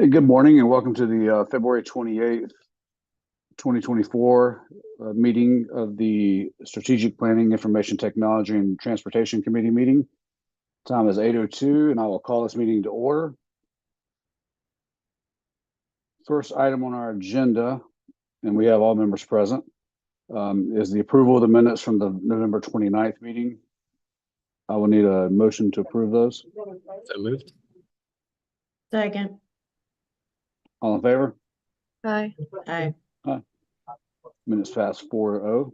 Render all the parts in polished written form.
Hey, good morning and welcome to the February 28th, 2024 meeting of the Strategic Planning, Information Technology, and Transportation Committee meeting. Time is 8:02 and I will call this meeting to order. First item on our agenda, and we have all members present, is the approval of the minutes from the November 29th meeting. I will need a motion to approve those. So moved. Second. All in favor? Aye. Aye. Minutes pass 4-0.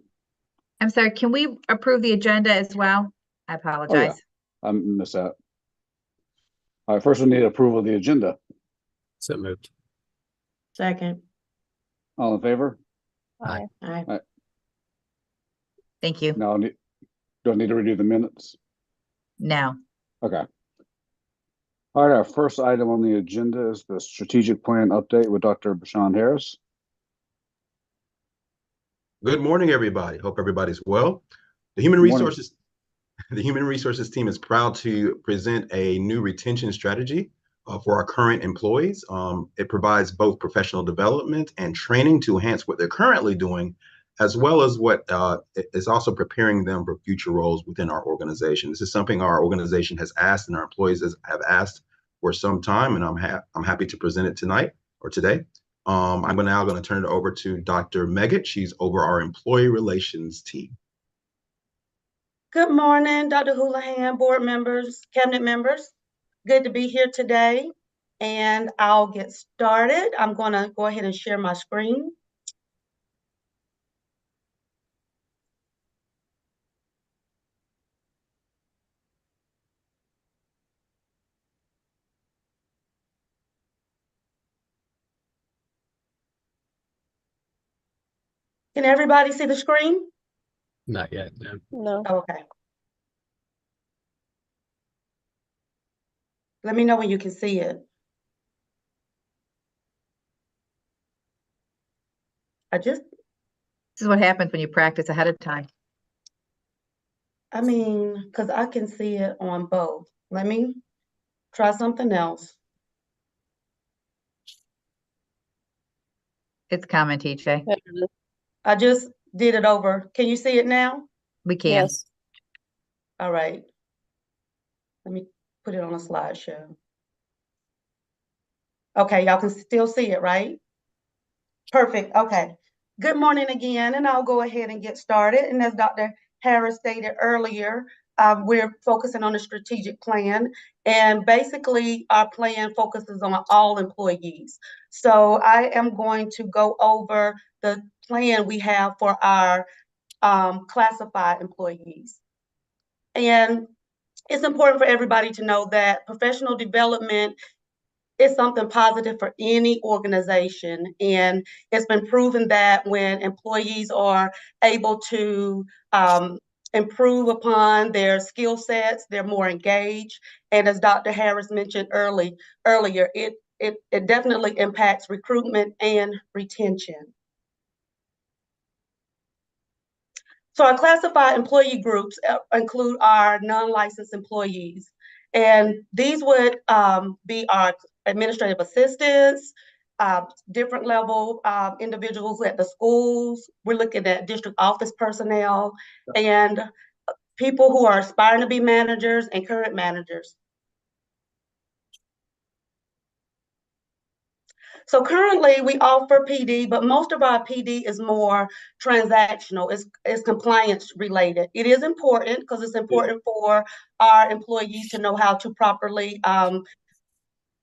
I'm sorry, can we approve the agenda as well? I apologize. I missed that. All right, first we need approval of the agenda. So moved. Second. All in favor? Aye. Aye. Thank you. No, do I need to redo the minutes? No. Okay. All right, our first item on the agenda is the strategic plan update with Dr. Bashan Harris. Good morning, everybody. Hope everybody's well. The Human Resources team is proud to present a new retention strategy for our current employees. It provides both professional development and training to enhance what they're currently doing, as well as what is also preparing them for future roles within our organization. This is something our organization has asked and our employees have asked for some time, and I'm happy to present it tonight or today. I'm now going to turn it over to Dr. Meggett. She's over our employee relations team. Good morning, Dr. Houlihan, board members, cabinet members. Good to be here today, and I'll get started. I'm going to go ahead and share my screen. Can everybody see the screen? Not yet. No. Okay. Let me know when you can see it. This is what happens when you practice ahead of time. Because I can see it on both. Let me try something else. It's coming, TJ. I just did it over. Can you see it now? We can. Yes. All right. Let me put it on a slideshow. Okay, y'all can still see it, right? Perfect. Okay. Good morning again, and I'll go ahead and get started. And as Dr. Harris stated earlier, we're focusing on a strategic plan, and basically our plan focuses on all employees. So I am going to go over the plan we have for our classified employees. And it's important for everybody to know that professional development is something positive for any organization. And it's been proven that when employees are able to improve upon their skill sets, they're more engaged. And as Dr. Harris mentioned earlier, it definitely impacts recruitment and retention. So our classified employee groups include our non-licensed employees. And these would be our administrative assistants, different level individuals at the schools. We're looking at district office personnel and people who are aspiring to be managers and current managers. So currently we offer PD, but most of our PD is more transactional. It's compliance related. It is important because it's important for our employees to know how to properly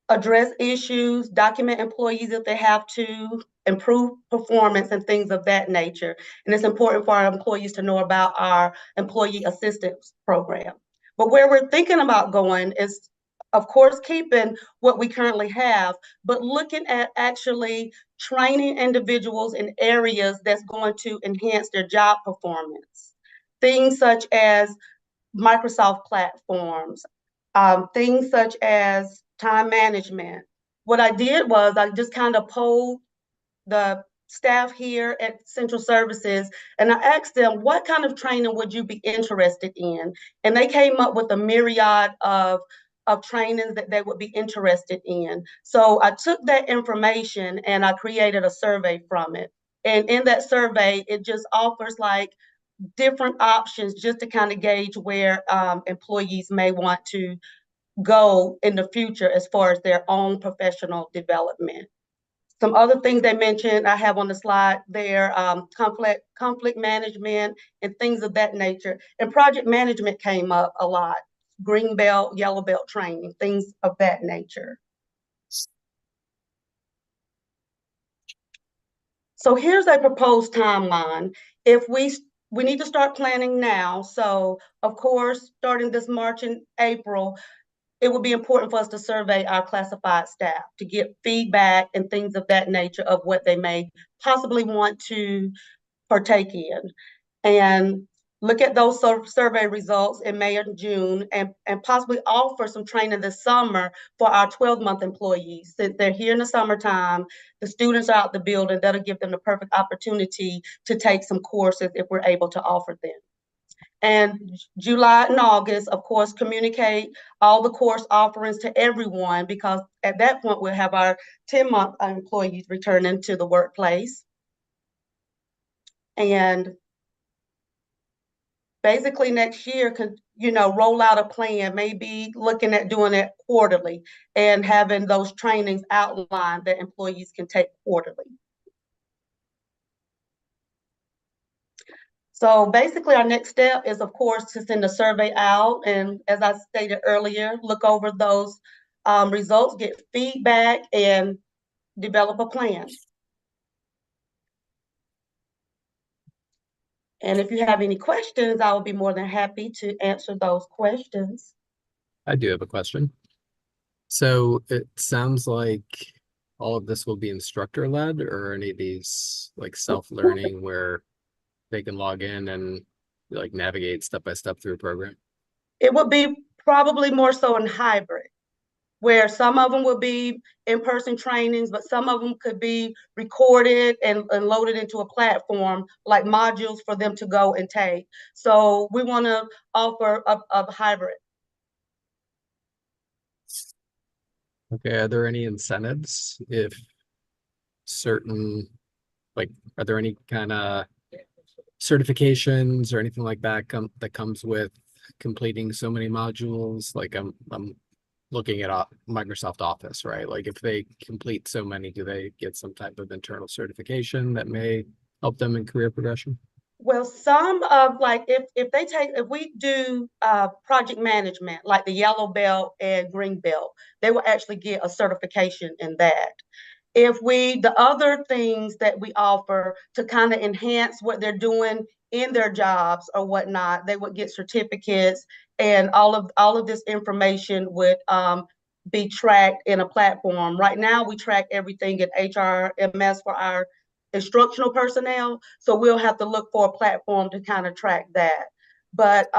address issues, document employees if they have to, improve performance and things of that nature. And it's important for our employees to know about our employee assistance program. But where we're thinking about going is, of course, keeping what we currently have, but looking at actually training individuals in areas that's going to enhance their job performance. Things such as Microsoft platforms, things such as time management. What I did was I just kind of polled the staff here at Central Services, and I asked them, what kind of training would you be interested in? And they came up with a myriad of of trainings that they would be interested in. So I took that information and I created a survey from it. And in that survey, it just offers like different options just to kind of gauge where employees may want to go in the future as far as their own professional development. Some other things they mentioned, I have on the slide there, conflict management and things of that nature. And project management came up a lot, green belt, yellow belt training, things of that nature. So here's a proposed timeline. If we need to start planning now. So of course, starting this March and April, it would be important for us to survey our classified staff to get feedback and things of that nature of what they may possibly want to partake in. And look at those survey results in May and June and possibly offer some training this summer for our 12-month employees. Since they're here in the summertime, the students are out the building, that'll give them the perfect opportunity to take some courses if we're able to offer them. And July and August, of course, communicate all the course offerings to everyone, because at that point we'll have our 10-month employees returning to the workplace. And basically next year, could, you know, roll out a plan, maybe looking at doing it quarterly and having those trainings outlined that employees can take quarterly. So basically our next step is, of course, to send a survey out. And as I stated earlier, look over those results, get feedback, and develop a plan. And if you have any questions, I will be more than happy to answer those questions. I do have a question. So it sounds like all of this will be instructor led, or any of these like self-learning where they can log in and like navigate step by step through a program? It would be probably more so in hybrid, where some of them will be in-person trainings, but some of them could be recorded and loaded into a platform, like modules for them to go and take. So we want to offer a hybrid. Okay, are there any incentives if certain, like, are there any kind of certifications or anything like that that comes with completing so many modules? Like I'm looking at Microsoft Office, right? Like if they complete so many, do they get some type of internal certification that may help them in career progression? Well, some of like if we do project management, like the yellow belt and green belt, they will actually get a certification in that. If the other things that we offer to kind of enhance what they're doing in their jobs or whatnot, they would get certificates, and all of this information would be tracked in a platform. Right now, we track everything in HRMS for our instructional personnel, so we'll have to look for a platform to kind of track that. But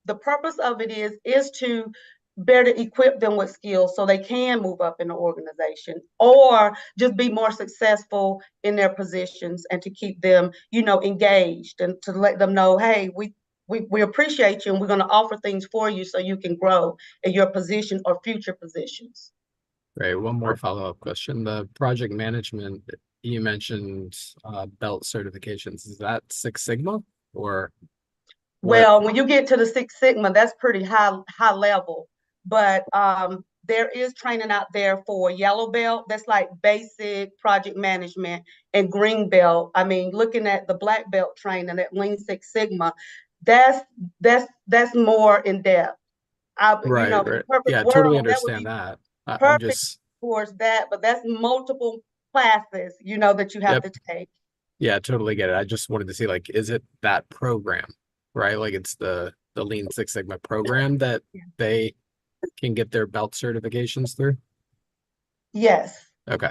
the purpose of it is to better equip them with skills so they can move up in the organization or just be more successful in their positions, and to keep them, you know, engaged, and to let them know, hey, we appreciate you and we're going to offer things for you so you can grow in your position or future positions. Right. One more follow-up question. The project management, you mentioned belt certifications. Is that Six Sigma or what? Well, when you get to the Six Sigma, that's pretty high level. But there is training out there for yellow belt. That's like basic project management, and green belt. I mean, looking at the black belt training at Lean Six Sigma, that's more in depth. Right, you know, right. perfect Yeah, world, totally that would understand be that. I'm perfect just, towards that, but that's multiple classes, you know, that you have Yep. to take. Yeah, totally get it. I just wanted to see, like, is it that program, right? Like it's the Lean Six Sigma program that they can get their belt certifications through? Yes, Okay,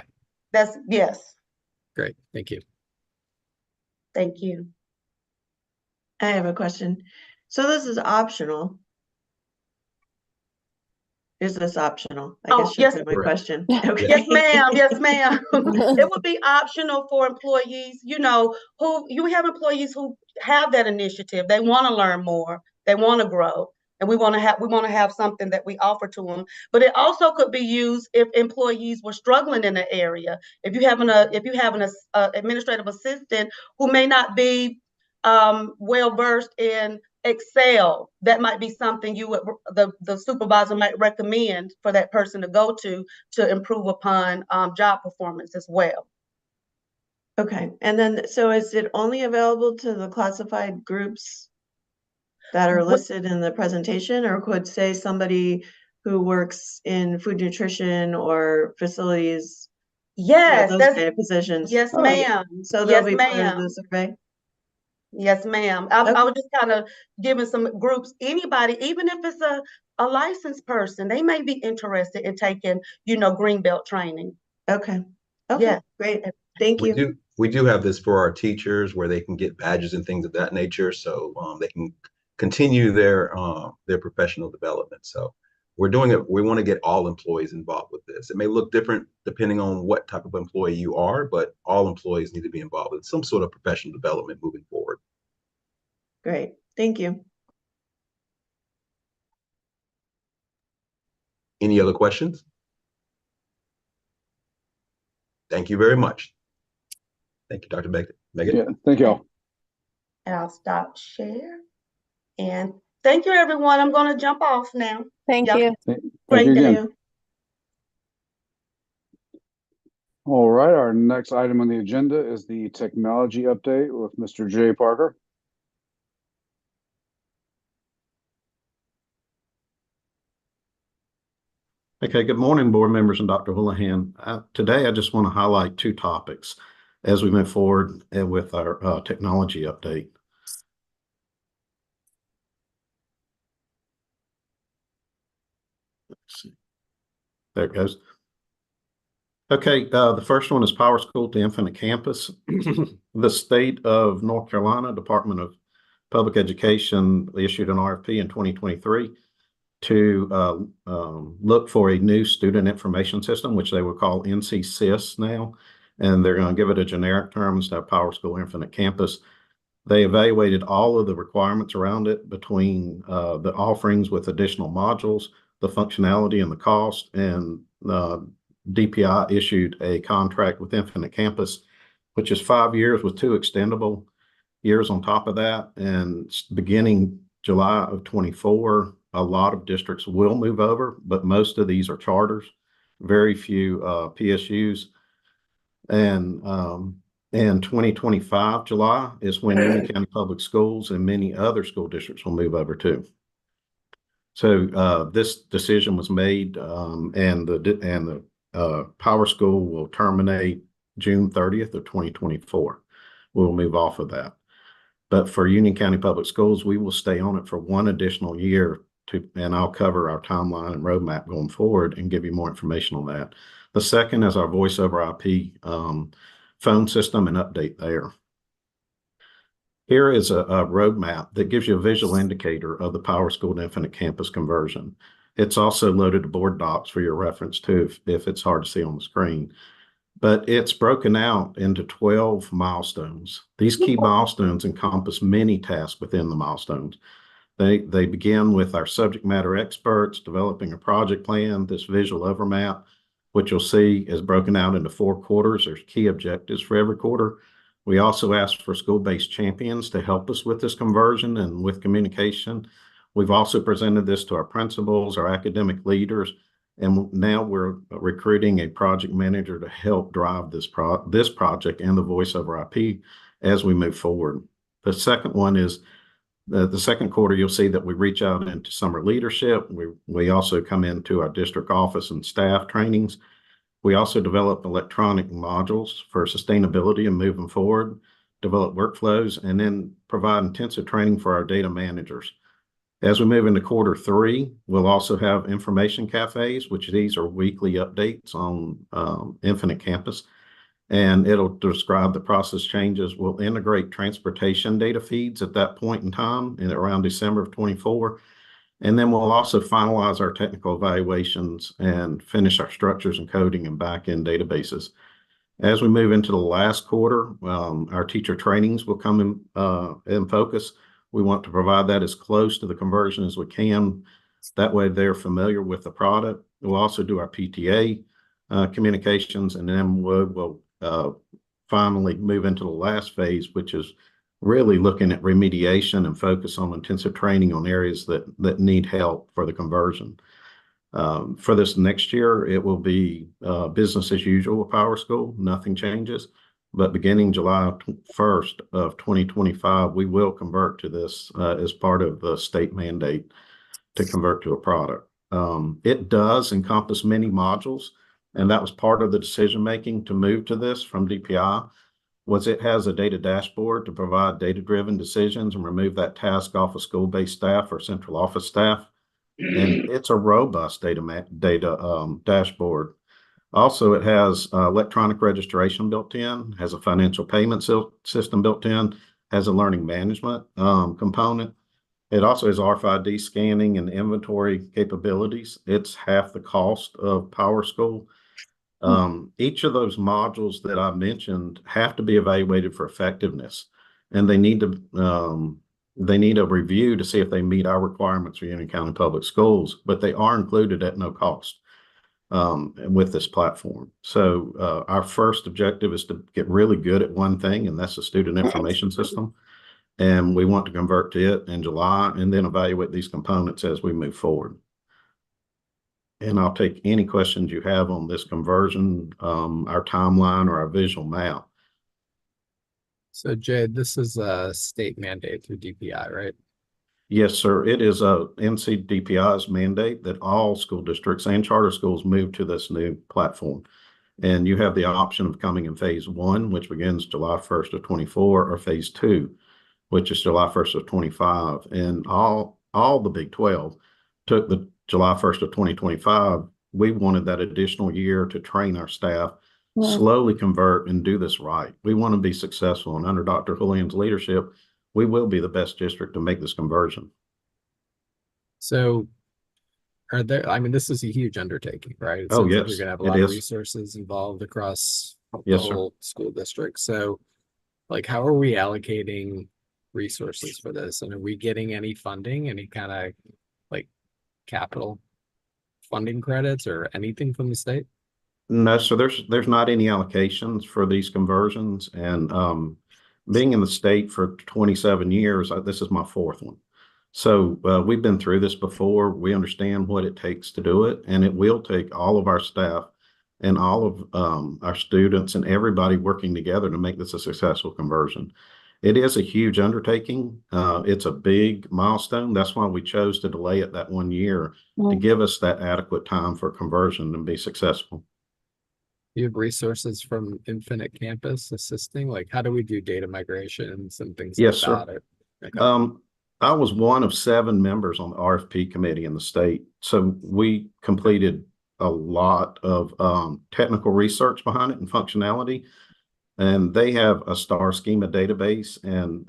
yes. great. Thank you. Thank you. I have a question. So this is optional. Is this optional? I guess should yes. be my question. Yeah. Okay. Yes, ma'am. Yes, ma'am. It would be optional for employees, you know, you have employees who have that initiative. They want to learn more. They want to grow. And we want to have something that we offer to them. But it also could be used if employees were struggling in an area. If you have an administrative assistant who may not be well versed in Excel, that might be something the supervisor might recommend for that person to go to improve upon job performance as well. Okay, and then, so is it only available to the classified groups that are listed in the presentation, or could say somebody who works in food nutrition or facilities, Yes, those kind of positions? yes, ma'am. So Yes, they'll be part of ma'am. the survey? Yes, ma'am. I was just kind of giving some groups, anybody, even if it's a licensed person, they may be interested in taking, Greenbelt training. Okay, Yeah. great. Thank you. We do have this for our teachers where they can get badges and things of that nature, so they can continue their professional development. So we're doing it. We want to get all employees involved with this. It may look different depending on what type of employee you are, but all employees need to be involved with some sort of professional development moving forward. Great, thank you. Any other questions? Thank you very much. Thank you, Dr. Megan. Yeah, thank y'all. And I'll stop share. And thank you, everyone. I'm going to jump off now. Thank Yep. you. Thank Great you day. again. All right, our next item on the agenda is the technology update with Mr. Jay Parker. Okay, good morning, board members and Dr. Houlihan. Today, I just want to highlight two topics as we move forward with our technology update. Let's see. There it goes. Okay, the first one is Power School to Infinite Campus. The state of North Carolina Department of Public Education issued an RFP in 2023 to look for a new student information system, which they will call NCSIS now, and they're going to give it a generic term instead of Power School Infinite Campus. They evaluated all of the requirements around it between the offerings with additional modules, the functionality and the cost, and DPI issued a contract with Infinite Campus, which is 5 years with 2 extendable years on top of that. And beginning July of 24, a lot of districts will move over, but most of these are charters, very few PSUs. And in 2025, July is when Union County Public Schools and many other school districts will move over too. So this decision was made, and the Power School will terminate June 30th of 2024. We'll move off of that. But for Union County Public Schools, we will stay on it for 1 additional year and I'll cover our timeline and roadmap going forward and give you more information on that. The second is our voice over IP phone system and update there. Here is a roadmap that gives you a visual indicator of the Power School to Infinite Campus conversion. It's also loaded to board docs for your reference too, if it's hard to see on the screen. But it's broken out into 12 milestones. These key milestones encompass many tasks within the milestones. They begin with our subject matter experts developing a project plan. This visual overmap, which you'll see, is broken out into 4 quarters. There's key objectives for every quarter. We also asked for school-based champions to help us with this conversion and with communication. We've also presented this to our principals, our academic leaders, and now we're recruiting a project manager to help drive this project and the voice over IP as we move forward. The second one is the second quarter. You'll see that we reach out into summer leadership. We also come into our district office and staff trainings. We also develop electronic modules for sustainability and moving forward, develop workflows, and then provide intensive training for our data managers. As we move into quarter 3, we'll also have information cafes, which these are weekly updates on Infinite Campus, and it'll describe the process changes. We'll integrate transportation data feeds at that point in time in around December of 24. And then we'll also finalize our technical evaluations and finish our structures and coding and back-end databases. As we move into the last quarter, our teacher trainings will come in focus. We want to provide that as close to the conversion as we can. That way they're familiar with the product. We'll also do our PTA communications, and then we'll finally move into the last phase, which is really looking at remediation and focus on intensive training on areas that need help for the conversion. For this next year, it will be business as usual with Power School. Nothing changes. But beginning July 1st of 2025, we will convert to this as part of the state mandate to convert to a product. It does encompass many modules, and that was part of the decision-making to move to this from DPI, was it has a data dashboard to provide data-driven decisions and remove that task off of school-based staff or central office staff. And it's a robust data dashboard. Also, it has electronic registration built in, has a financial payment system built in, has a learning management component. It also has RFID scanning and inventory capabilities. It's half the cost of Power School. Each of those modules that I mentioned have to be evaluated for effectiveness, and they need a review to see if they meet our requirements for Union County Public Schools, but they are included at no cost with this platform. So our first objective is to get really good at one thing, and that's the student information system. And we want to convert to it in July and then evaluate these components as we move forward. And I'll take any questions you have on this conversion, our timeline, or our visual map. So Jay, this is a state mandate through DPI, right? Yes, sir. It is a NCDPI's mandate that all school districts and charter schools move to this new platform. And you have the option of coming in phase 1, which begins July 1st of 24, or phase 2, which is July 1st of 25. And all the Big 12 took the July 1st of 2025. We wanted that additional year to train our staff, slowly convert and do this right. We want to be successful, and under Dr. Julian's leadership, we will be the best district to make this conversion. So are there, I mean, this is a huge undertaking, right? It Oh, sounds like yes, you're gonna have a it lot of is. resources involved across the Yes, sir. whole school district. So like, how are we allocating resources for this? And are we getting any funding, any kind of like capital funding credits or anything from the state? No, so there's not any allocations for these conversions, and being in the state for 27 years, this is my 4th one. So we've been through this before. We understand what it takes to do it, and it will take all of our staff and all of our students and everybody working together to make this a successful conversion. It is a huge undertaking. It's a big milestone. That's why we chose to delay it that 1 year to give us that adequate time for conversion and be successful. You have resources from Infinite Campus assisting? Like, how do we do data migrations and things Yes, like sir. that? Okay. I was one of 7 members on the RFP committee in the state. So we completed a lot of technical research behind it and functionality. And they have a star schema database, and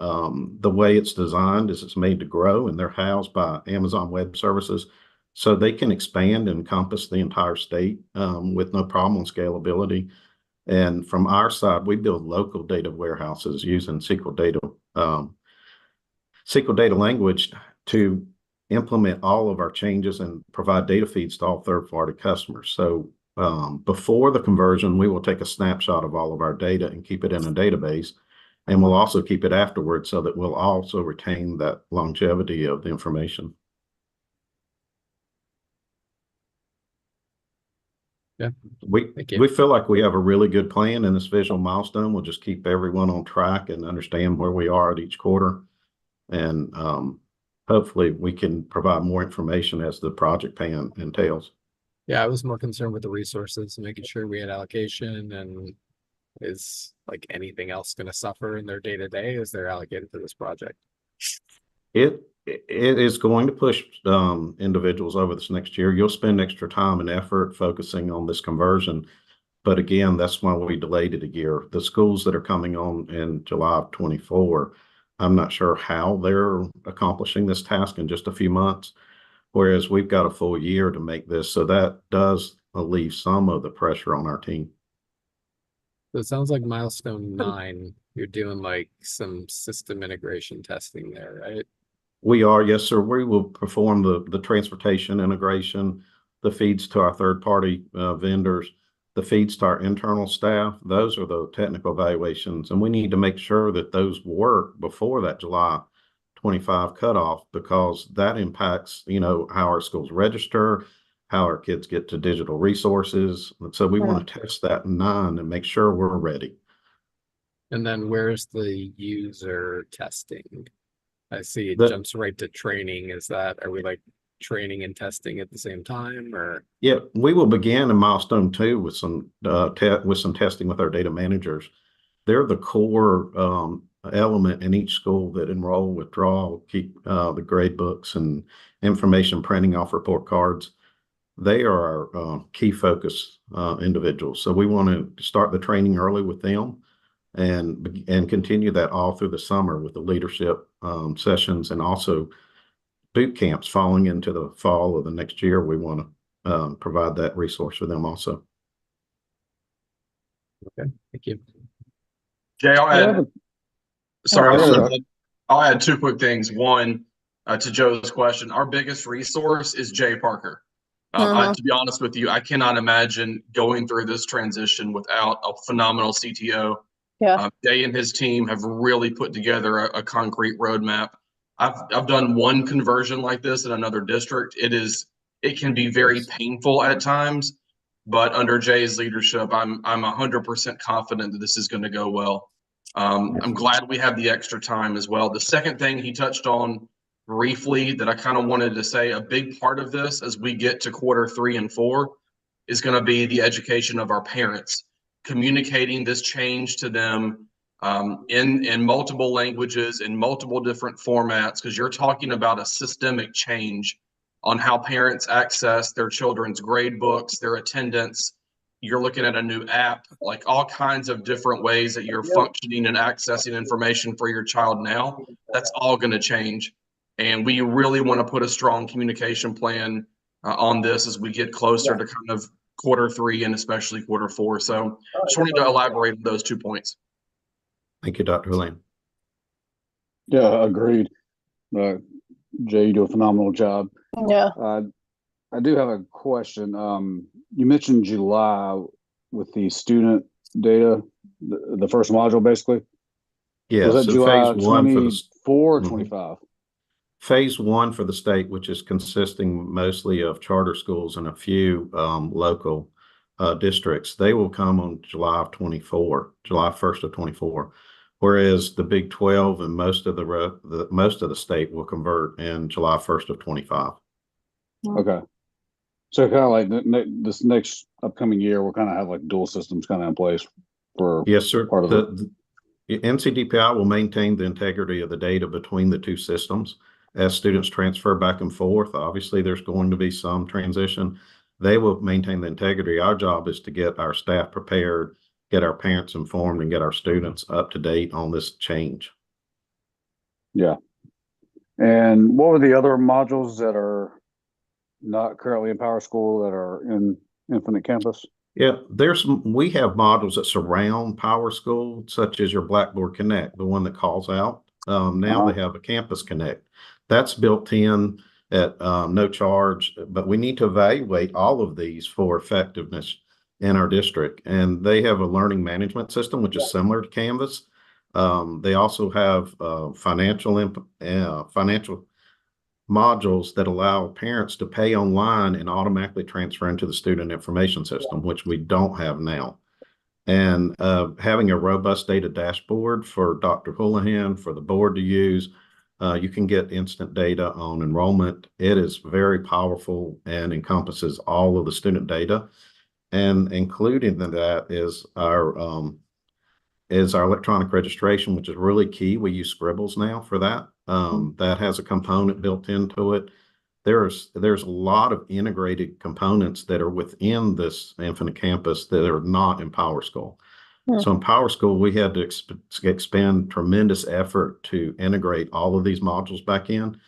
the way it's designed is it's made to grow, and they're housed by Amazon Web Services. So they can expand and encompass the entire state with no problem on scalability. And from our side, we build local data warehouses using SQL data language to implement all of our changes and provide data feeds to all third-party customers. So before the conversion, we will take a snapshot of all of our data and keep it in a database. And we'll also keep it afterwards so that we'll also retain that longevity of the information. Yeah. We feel like we have a really good plan, and this visual milestone will just keep everyone on track and understand where we are at each quarter. And hopefully we can provide more information as the project plan entails. Yeah, I was more concerned with the resources, making sure we had allocation, and is like anything else going to suffer in their day-to-day as they're allocated to this project? It is going to push individuals over this next year. You'll spend extra time and effort focusing on this conversion. But again, that's why we delayed it a year. The schools that are coming on in July of 24, I'm not sure how they're accomplishing this task in just a few months, whereas we've got a full year to make this. So that does relieve some of the pressure on our team. So it sounds like milestone 9, you're doing like some system integration testing there, right? We are, yes, sir. We will perform the transportation integration, the feeds to our third-party vendors, the feeds to our internal staff. Those are the technical evaluations, and we need to make sure that those work before that July 25 cutoff, because that impacts, how our schools register, how our kids get to digital resources. And so we want to test that in 9 and make sure we're ready. And then where's the user testing? I see it The- jumps right to training. Are we like training and testing at the same time, or? Yeah, we will begin in milestone 2 with some testing with our data managers. They're the core element in each school that enroll, withdraw, keep the grade books and information printing off report cards. They are our key focus individuals. So we want to start the training early with them and continue that all through the summer with the leadership sessions, and also boot camps falling into the fall of the next year. We want to provide that resource for them also. Okay, thank you. Jay, Sorry, Mr. go President. I'll add 2 quick things. One, to Joe's question, our biggest resource is Jay Parker. To be honest with you, I cannot imagine going through this transition without a phenomenal CTO. Yeah. Jay and his team have really put together a concrete roadmap. I've done one conversion like this in another district. It can be very painful at times, but under Jay's leadership, I'm 100% confident that this is going to go well. I'm glad we have the extra time as well. The second thing he touched on briefly that I kind of wanted to say, a big part of this as we get to quarter 3 and 4 is going to be the education of our parents, communicating this change to them in multiple languages, in multiple different formats, because you're talking about a systemic change on how parents access their children's grade books, their attendance. You're looking at a new app, like all kinds of different ways that you're functioning and accessing information for your child now. That's all going to change. And we really want to put a strong communication plan on this as we get closer to kind of quarter 3 and especially quarter 4. So just wanted to elaborate on those 2 points. Thank you, Dr. Hulan. Yeah, agreed. Jay, you do a phenomenal job. Yeah. I do have a question. You mentioned July with the student data, the first module, basically. Yeah, Was that so July phase 1 for the 24 or 25? Phase 1 for the state, which is consisting mostly of charter schools and a few local districts, they will come on July 1st of 24. Whereas the Big 12 and most of the state will convert in July 1st of 25. Okay. So kind of like this next upcoming year, we'll kind of have like dual systems kind of in place for Yes, sir. part of The NCDPI will maintain the integrity of the data between the 2 systems as students transfer back and forth. Obviously, there's going to be some transition. They will maintain the integrity. Our job is to get our staff prepared, get our parents informed, and get our students up to date on this change. Yeah. And what were the other modules that are not currently in Power School that are in Infinite Campus? Yeah, we have modules that surround Power School, such as your Blackboard Connect, the one that calls out. Now they have a Campus Connect. That's built in at no charge, but we need to evaluate all of these for effectiveness in our district. And they have a learning management system, which is similar to Canvas. They also have financial modules that allow parents to pay online and automatically transfer into the student information system, which we don't have now. And having a robust data dashboard for Dr. Houlihan, for the board to use, you can get instant data on enrollment. It is very powerful and encompasses all of the student data. And including in that is our electronic registration, which is really key. We use Scribbles now for that. That has a component built into it. There's a lot of integrated components that are within this Infinite Campus that are not in Power School. So in Power School, we had to expend tremendous effort to integrate all of these modules back in.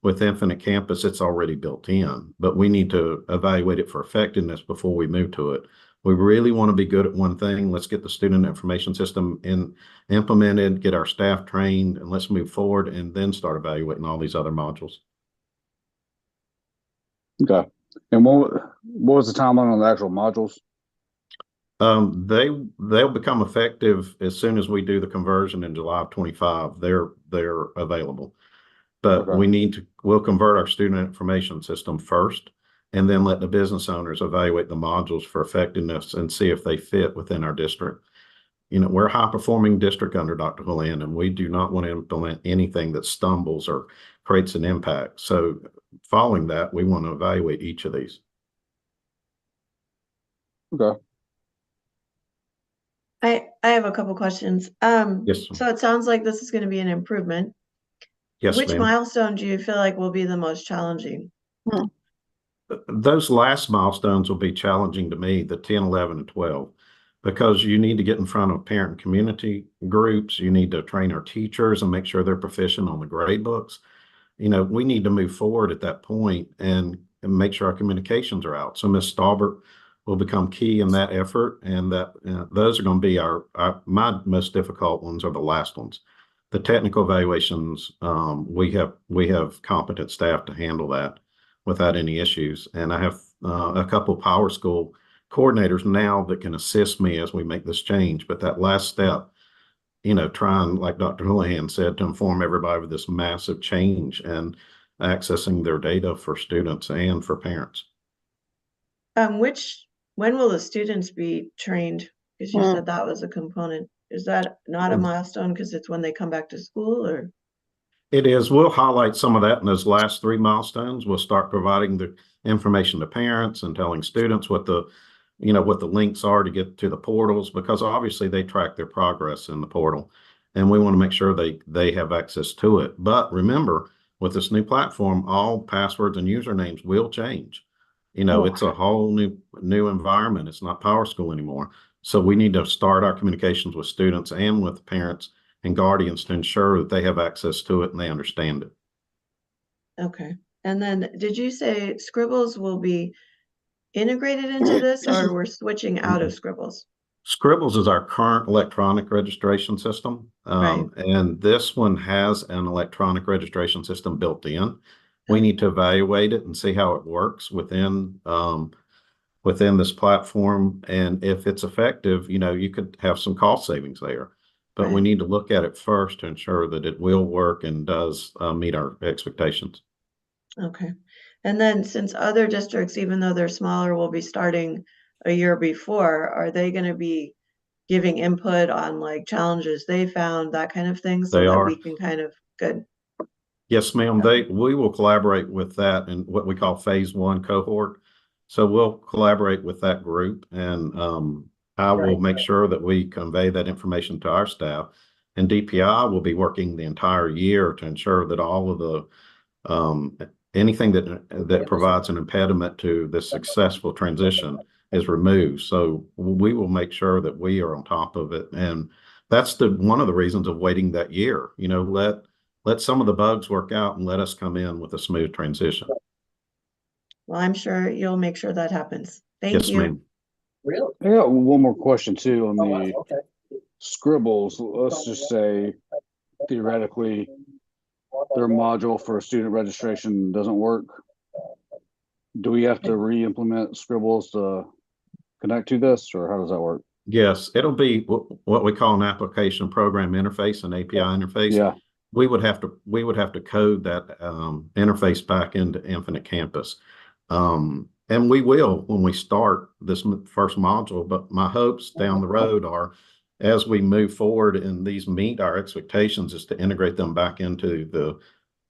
With Infinite Campus, it's already built in, but we need to evaluate it for effectiveness before we move to it. We really want to be good at one thing. Let's get the student information system implemented, get our staff trained, and let's move forward and then start evaluating all these other modules. Okay. And what was the timeline on the actual modules? They'll become effective as soon as we do the conversion in July of 25. They're available, but Okay. we'll convert our student information system first, and then let the business owners evaluate the modules for effectiveness and see if they fit within our district. We're a high performing district under Dr. Houlihan, and we do not want to implement anything that stumbles or creates an impact. So following that, we want to evaluate each of these. Okay. I have a couple questions. Yes, So it sounds like this is going to be an improvement. yes, Which ma'am. milestone do you feel like will be the most challenging? Those last milestones will be challenging to me, the 10, 11, and 12, because you need to get in front of parent and community groups. You need to train our teachers and make sure they're proficient on the grade books. We need to move forward at that point and make sure our communications are out. So Ms. Staubert will become key in that effort, and that those are going to be my most difficult ones are the last ones. The technical evaluations, we have competent staff to handle that without any issues. And I have a couple Power School coordinators now that can assist me as we make this change. But that last step, trying, like Dr. Houlihan said, to inform everybody of this massive change and accessing their data for students and for parents. When will the students be trained? Because you said that was a component. Is that not a milestone because it's when they come back to school, or? It is. We'll highlight some of that in those last 3 milestones. We'll start providing the information to parents and telling students what the links are to get to the portals, because obviously they track their progress in the portal, and we want to make sure they have access to it. But remember, with this new platform, all passwords and usernames will change. It's a whole new environment. It's not Power School anymore. So we need to start our communications with students and with parents and guardians to ensure that they have access to it and they understand it. Okay. And then did you say Scribbles will be integrated into this, or we're switching out of Scribbles? Scribbles is our current electronic registration system. Right. And this one has an electronic registration system built in. We need to evaluate it and see how it works within this platform. And if it's effective, you could have some cost savings there. But we need to look at it first to ensure that it will work and does meet our expectations. Okay. And then since other districts, even though they're smaller, will be starting a year before, are they going to be giving input on like challenges they found, that kind of thing, so that we can kind of good? Yes, ma'am. We will collaborate with that in what we call phase 1 cohort. So we'll collaborate with that group, and I will make sure that we convey that information to our staff. And DPI will be working the entire year to ensure that all of the anything that provides an impediment to this successful transition is removed. So we will make sure that we are on top of it, and that's one of the reasons of waiting that year. Let some of the bugs work out and let us come in with a smooth transition. Well, I'm sure you'll make sure that happens. Thank you. Yes, ma'am. Really? I got one more question too on the Scribbles. Let's just say theoretically their module for student registration doesn't work. Do we have to re-implement Scribbles to connect to this, or how does that work? Yes, it'll be what we call an application program interface, an API interface. Yeah. We would have to code that interface back into Infinite Campus. And we will when we start this first module, but my hopes down the road are, as we move forward and these meet our expectations, is to integrate them back into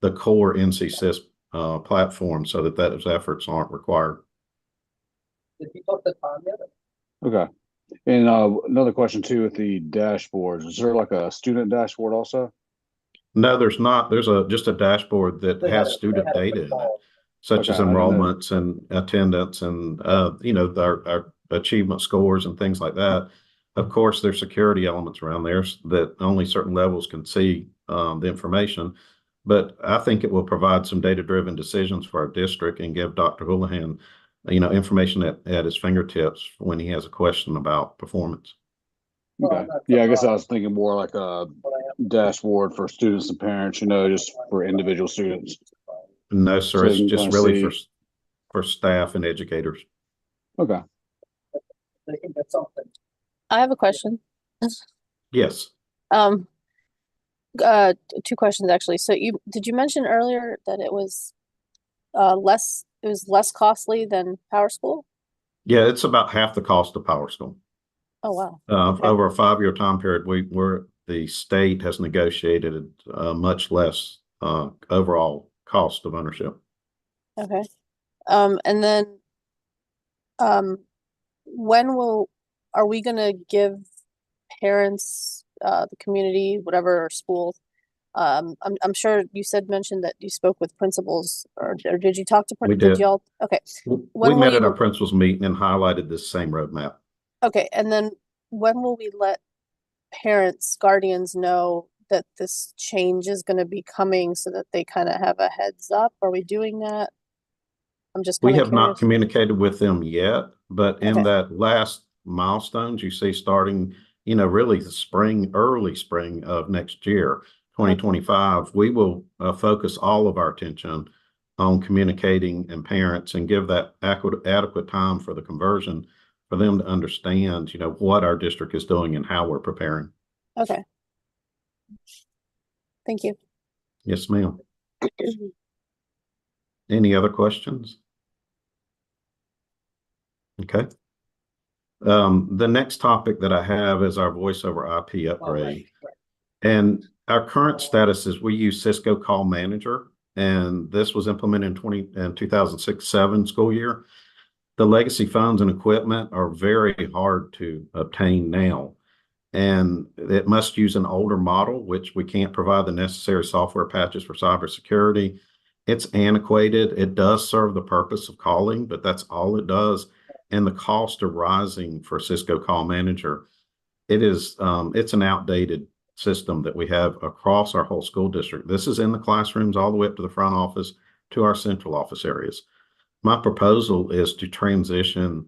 the core NCSIS platform so that those efforts aren't required. Okay. And another question too with the dashboards. Is there like a student dashboard also? No, there's not. There's just a dashboard that has student data in it, such as enrollments and attendance and our achievement scores and things like that. Of course, there's security elements around there that only certain levels can see the information. But I think it will provide some data-driven decisions for our district and give Dr. Houlihan information at his fingertips when he has a question about performance. Okay. Yeah, I guess I was thinking more like a dashboard for students and parents, just for individual students. No, sir, So it's you can just kinda really see- for staff and educators. Okay. I have a question. Yes. Um, two questions actually. So did you mention earlier that it was less costly than Power School? Yeah, it's about half the cost of Power School. Oh, wow. Okay. Over a 5-year time period, the state has negotiated much less overall cost of ownership. Okay. And then, are we gonna give parents, the community, whatever, or schools? I'm sure you mentioned that you spoke with principals, or did you talk to? We Did did. y'all? Okay. We When will met at you- our principals meeting and highlighted this same roadmap. Okay, and then when will we let parents, guardians know that this change is going to be coming so that they kind of have a heads up? Are we doing that? I'm just We kind of have not curious. communicated with them yet, but in Okay. that last milestones, you see starting, really the early spring of next year, 2025, we will focus all of our attention on communicating and parents and give that adequate time for the conversion for them to understand, what our district is doing and how we're preparing. Okay. Thank you. Yes, ma'am. Any other questions? Okay. The next topic that I have is our voice over IP upgrade. And our current status is we use Cisco Call Manager, and this was implemented in 2006-07 school year. The legacy phones and equipment are very hard to obtain now, and it must use an older model, which we can't provide the necessary software patches for cybersecurity. It's antiquated. It does serve the purpose of calling, but that's all it does. And the cost are rising for Cisco Call Manager. It's an outdated system that we have across our whole school district. This is in the classrooms all the way up to the front office to our central office areas. My proposal is to transition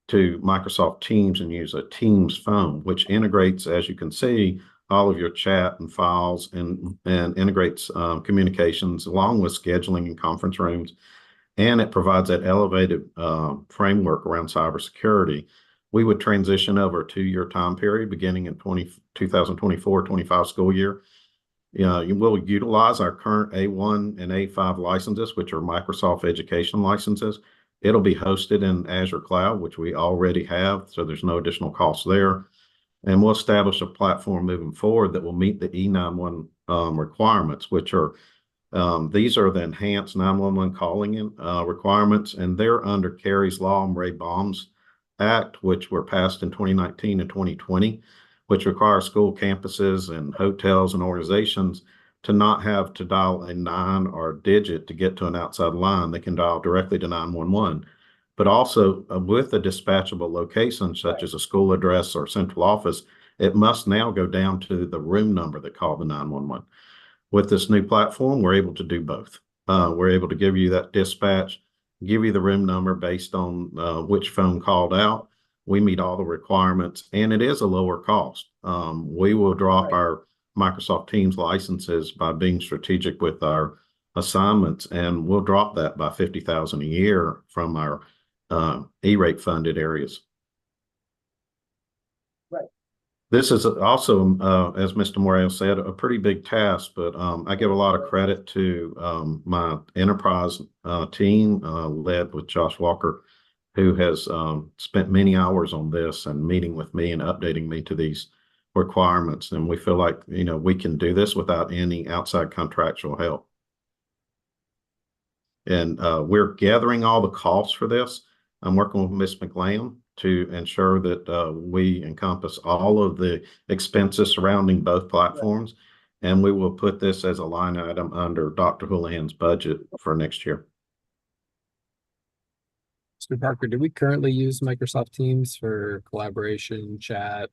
to Microsoft Teams and use a Teams phone, which integrates, as you can see, all of your chat and files and integrates communications along with scheduling and conference rooms. And it provides that elevated framework around cybersecurity. We would transition over a 2-year time period beginning in 2024-25 school year. You will utilize our current A1 and A5 licenses, which are Microsoft Education licenses. It'll be hosted in Azure Cloud, which we already have, so there's no additional cost there. And we'll establish a platform moving forward that will meet the E911 requirements, which are these are the enhanced 911 calling requirements, and they're under Kerry's Law and Ray Baum's Act, which were passed in 2019 and 2020, which require school campuses and hotels and organizations to not have to dial a 9 or a digit to get to an outside line. They can dial directly to 911. But also with a dispatchable location, such as a school address or central office, it must now go down to the room number that called the 911. With this new platform, we're able to do both. We're able to give you that dispatch, give you the room number based on which phone called out. We meet all the requirements, and it is a lower cost. We will drop our Microsoft Teams licenses by being strategic with our assignments, and we'll drop that by $50,000 a year from our E-rate funded areas. This is also, as Mr. Morales said, a pretty big task, but I give a lot of credit to my enterprise team led with Josh Walker, who has spent many hours on this and meeting with me and updating me to these requirements. And we feel like, we can do this without any outside contractual help. And we're gathering all the costs for this. I'm working with Ms. McLean to ensure that we encompass all of the expenses surrounding both platforms. And we will put this as a line item under Dr. Houlihan's budget for next year. Mr. Parker, do we currently use Microsoft Teams for collaboration, chat?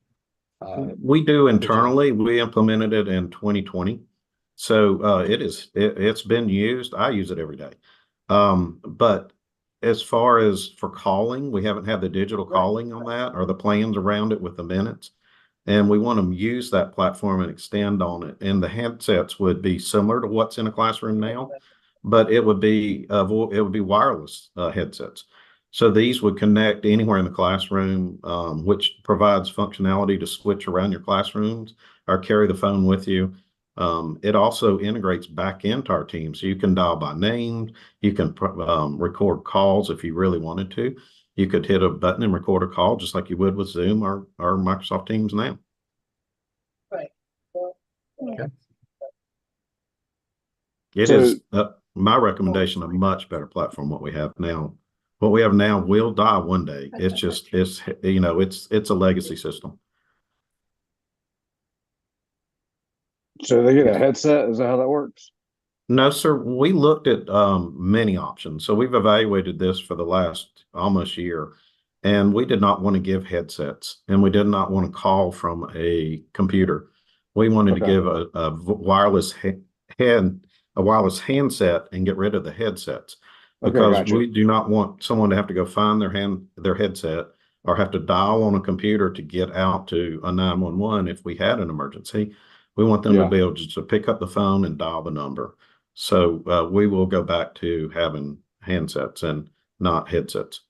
We do internally. We implemented it in 2020. So it's been used. I use it every day. But as far as for calling, we haven't had the digital calling on that or the plans around it with the minutes. And we want to use that platform and extend on it. And the headsets would be similar to what's in a classroom now, but it would be wireless headsets. So these would connect anywhere in the classroom, which provides functionality to switch around your classrooms or carry the phone with you. It also integrates back into our team. So you can dial by name, you can record calls if you really wanted to. You could hit a button and record a call just like you would with Zoom or Microsoft Teams now. Right. Okay. It So- is my recommendation, a much better platform what we have now. What we have now will die one day. It's just, it's a legacy system. So they get a headset? Is that how that works? No, sir. We looked at many options. So we've evaluated this for the last almost year, and we did not want to give headsets, and we did not want to call from a computer. We wanted to Okay. give a wireless a wireless handset and get rid of the headsets Okay, because gotcha. we do not want someone to have to go find their headset or have to dial on a computer to get out to a 911 if we had an emergency. We want them Yeah. to be able to pick up the phone and dial the number. So we will go back to having handsets and not headsets.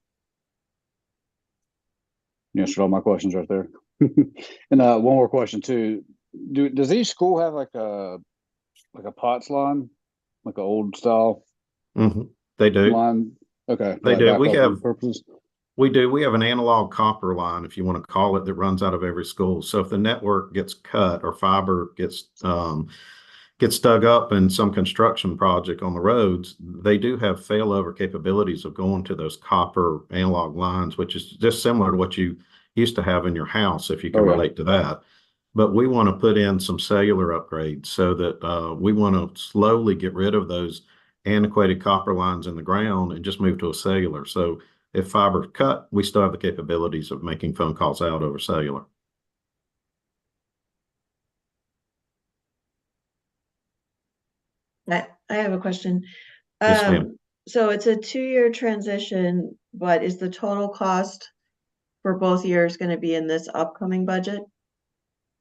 You answered all my questions right there. And one more question too. Does each school have like a POTS line, like an old style They do. line? Okay. for They like do. We backup have purposes. We do. We have an analog copper line, if you want to call it, that runs out of every school. So if the network gets cut or fiber gets dug up in some construction project on the roads, they do have failover capabilities of going to those copper analog lines, which is just similar to what you used to have in your house, if you can Oh, yeah. relate to that. But we want to put in some cellular upgrades so that we want to slowly get rid of those antiquated copper lines in the ground and just move to a cellular. So if fiber cut, we still have the capabilities of making phone calls out over cellular. I have a question. Yes, ma'am. So it's a 2-year transition, but is the total cost for both years going to be in this upcoming budget?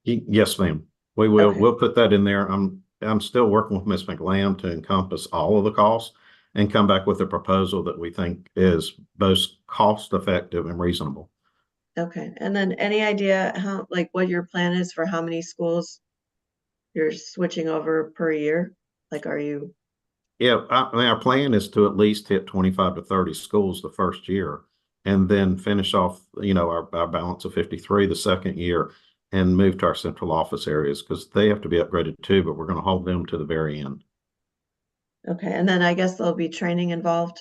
Yes, ma'am. We will. Okay. We'll put that in there. I'm still working with Ms. McLam to encompass all of the costs and come back with a proposal that we think is both cost effective and reasonable. Okay. And then any idea how, like, what your plan is for how many schools you're switching over per year? Like, are you? Yeah, I mean, our plan is to at least hit 25 to 30 schools the first year and then finish off, our balance of 53 the second year and move to our central office areas because they have to be upgraded too, but we're going to hold them to the very end. Okay. And then I guess there'll be training involved.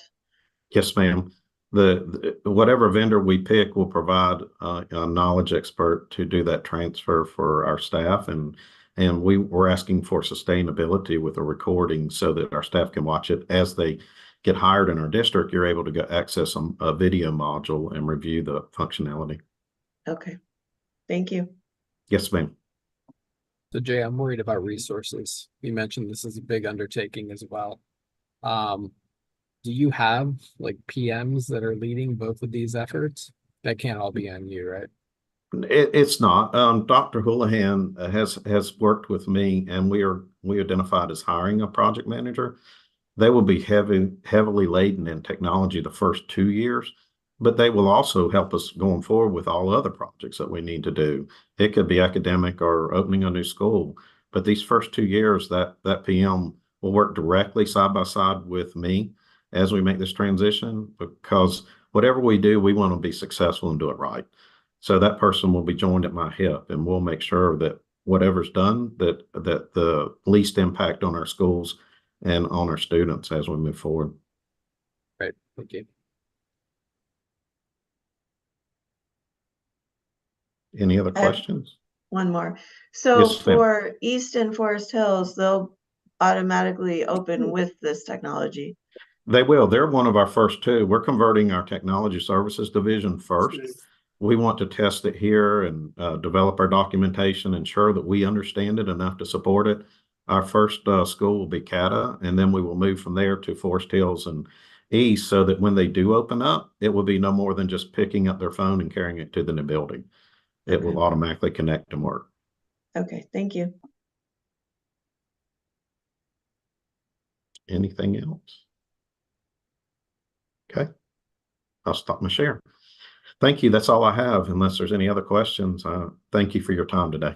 Yes, ma'am. The whatever vendor we pick will provide a knowledge expert to do that transfer for our staff, and we're asking for sustainability with a recording so that our staff can watch it as they get hired in our district. You're able to go access a video module and review the functionality. Okay. Thank you. Yes, ma'am. So Jay, I'm worried about resources. You mentioned this is a big undertaking as well. Do you have like PMs that are leading both of these efforts? That can't all be on you, right? It's not. Dr. Houlihan has worked with me, and we identified as hiring a project manager. They will be heavily laden in technology the first 2 years, but they will also help us going forward with all other projects that we need to do. It could be academic or opening a new school, but these first 2 years, that PM will work directly side by side with me as we make this transition, because whatever we do, we want to be successful and do it right. So that person will be joined at my hip, and we'll make sure that whatever's done, that the least impact on our schools and on our students as we move forward. Right. Thank you. Any other I have questions? one more. So Yes, ma'am. for East and Forest Hills, they'll automatically open with this technology. They will. They're one of our first two. We're converting our technology services division first. We want to test it here and develop our documentation, ensure that we understand it enough to support it. Our first school will be CATA, and then we will move from there to Forest Hills and east so that when they do open up, it will be no more than just picking up their phone and carrying it to the new building. It will automatically connect and work. Okay, thank you. Anything else? Okay. I'll stop my share. Thank you. That's all I have. Unless there's any other questions, thank you for your time today.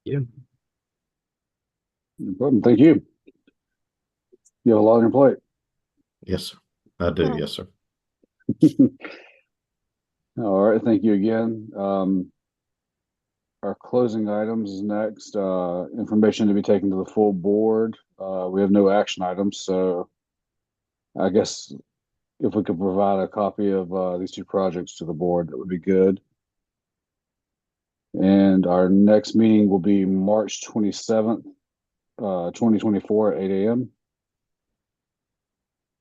Yeah. No problem. Thank you. You have a lot on your plate. Yes, sir. I do. Oh. Yes, sir. All right, thank you again. Our closing items is next. Information to be taken to the full board. We have no action items, so I guess if we could provide a copy of these two projects to the board, that would be good. And our next meeting will be March 27th, 2024 at 8 a.m.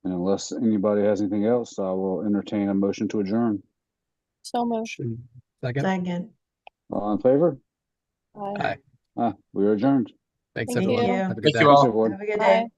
And unless anybody has anything else, I will entertain a motion to adjourn. So moved. Second. Second. All in favor? Aye. Aye. We are adjourned. Thanks, Thank everyone. you. Have a good Thank day. you all. Thanks, everyone. Have a good Bye. day.